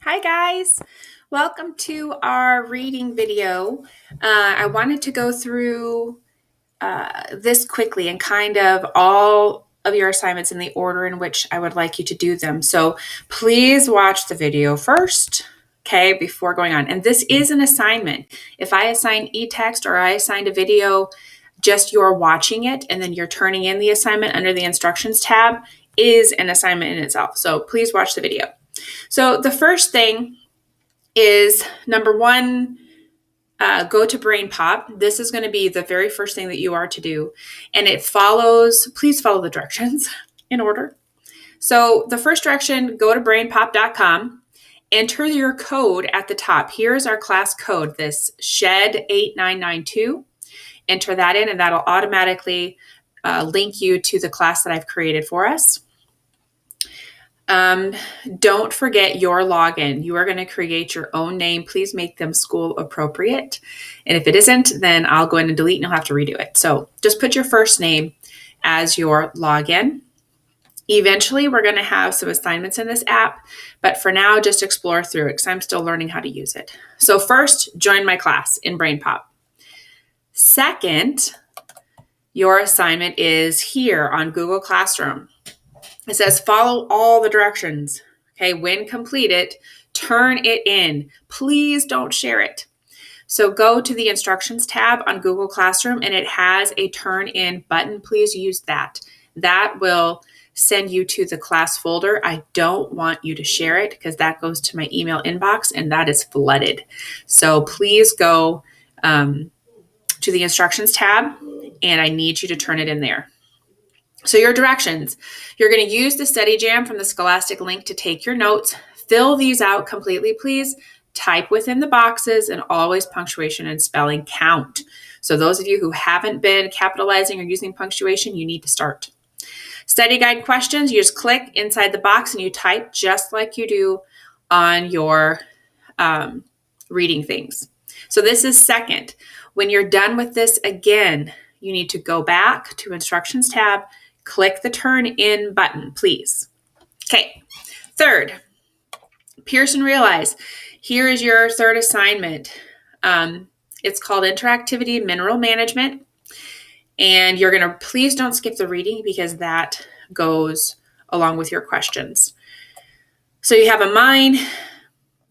Hi guys, welcome to our reading video. I wanted to go through this quickly and kind of all of your assignments in the order in which I would like you to do them. So please watch the video first, okay, before going on. And this is an assignment. If I assign e-text or I assigned a video, just you're watching it and then you're turning in the assignment under the instructions tab is an assignment in itself. So please watch the video. So the first thing is number one, go to BrainPop. This is going to be the very first thing that you are to do. And please follow the directions in order. So the first direction, go to brainpop.com, enter your code at the top. Here's our class code, this SHED8992. Enter that in and that'll automatically link you to the class that I've created for us. Don't forget your login. You are going to create your own name. Please make them school appropriate. And if it isn't, then I'll go in and delete and you'll have to redo it. So just put your first name as your login. Eventually, we're going to have some assignments in this app, but for now, just explore through it because I'm still learning how to use it. So first, join my class in BrainPop. Second, your assignment is here on Google Classroom. It says follow all the directions. Okay, when completed, turn it in. Please don't share it. So go to the instructions tab on Google Classroom and it has a turn in button. Please use that. That will send you to the class folder. I don't want you to share it because that goes to my email inbox and that is flooded. So please go to the instructions tab and I need you to turn it in there. So your directions, you're going to use the StudyJam from the Scholastic link to take your notes. Fill these out completely, please. Type within the boxes and always punctuation and spelling count. So those of you who haven't been capitalizing or using punctuation, you need to start. Study guide questions, you just click inside the box and you type just like you do on your reading things. So this is second. When you're done with this again, you need to go back to instructions tab, click the turn in button, please. Okay. Third, Pearson Realize. Here is your third assignment. It's called Interactivity Mineral Management. And you're going to, please don't skip the reading because that goes along with your questions. So you have a mine.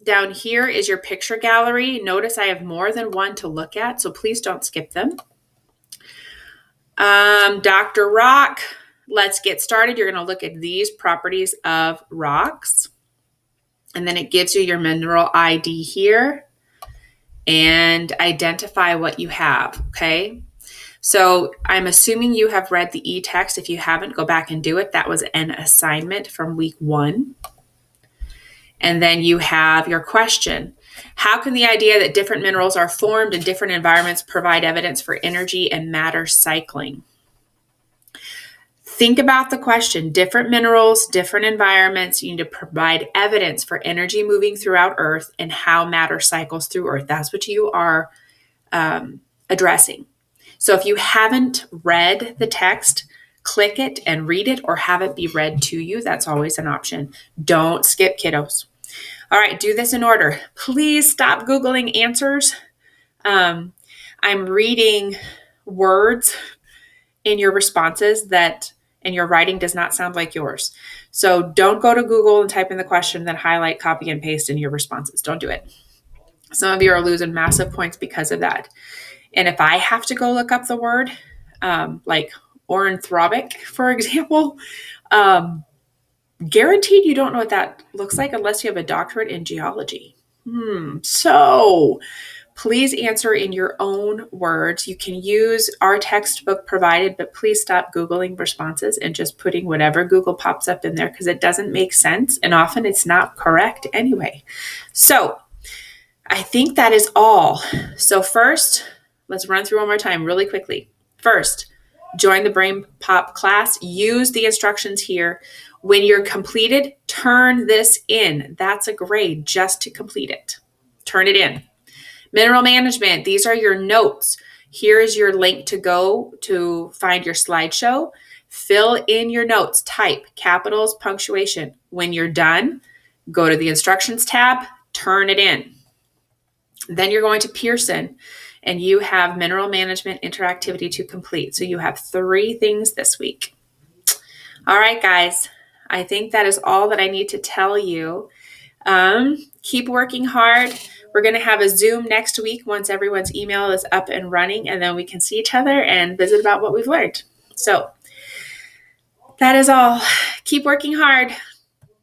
Down here is your picture gallery. Notice I have more than one to look at, so please don't skip them. Dr. Rock. Let's get started. You're going to look at these properties of rocks. And then it gives you your mineral ID here and identify what you have, okay? So I'm assuming you have read the e-text. If you haven't, go back and do it. That was an assignment from week 1. And then you have your question. How can the idea that different minerals are formed in different environments provide evidence for energy and matter cycling? Think about the question. Different minerals, different environments. You need to provide evidence for energy moving throughout Earth and how matter cycles through Earth. That's what you are addressing. So if you haven't read the text, click it and read it or have it be read to you. That's always an option. Don't skip, kiddos. All right, do this in order. Please stop Googling answers. I'm reading words in your responses and your writing does not sound like yours. So don't go to Google and type in the question, then highlight, copy, and paste in your responses. Don't do it. Some of you are losing massive points because of that. And if I have to go look up the word, like ornithropic, for example, guaranteed you don't know what that looks like unless you have a doctorate in geology. So please answer in your own words. You can use our textbook provided, but please stop Googling responses and just putting whatever Google pops up in there because it doesn't make sense and often it's not correct anyway. So I think that is all. So first, let's run through one more time really quickly. First, join the BrainPop class. Use the instructions here. When you're completed, turn this in. That's a grade just to complete it. Turn it in. Mineral management. These are your notes. Here is your link to go to find your slideshow. Fill in your notes. Type capitals, punctuation. When you're done, Go to the instructions tab, turn it in. Then you're going to Pearson, and you have mineral management interactivity to complete. So you have 3 things this week. All right, guys, I think that is all that I need to tell you. Keep working hard. We're going to have a Zoom next week once everyone's email is up and running, and then we can see each other and visit about what we've learned. So that is all. Keep working hard.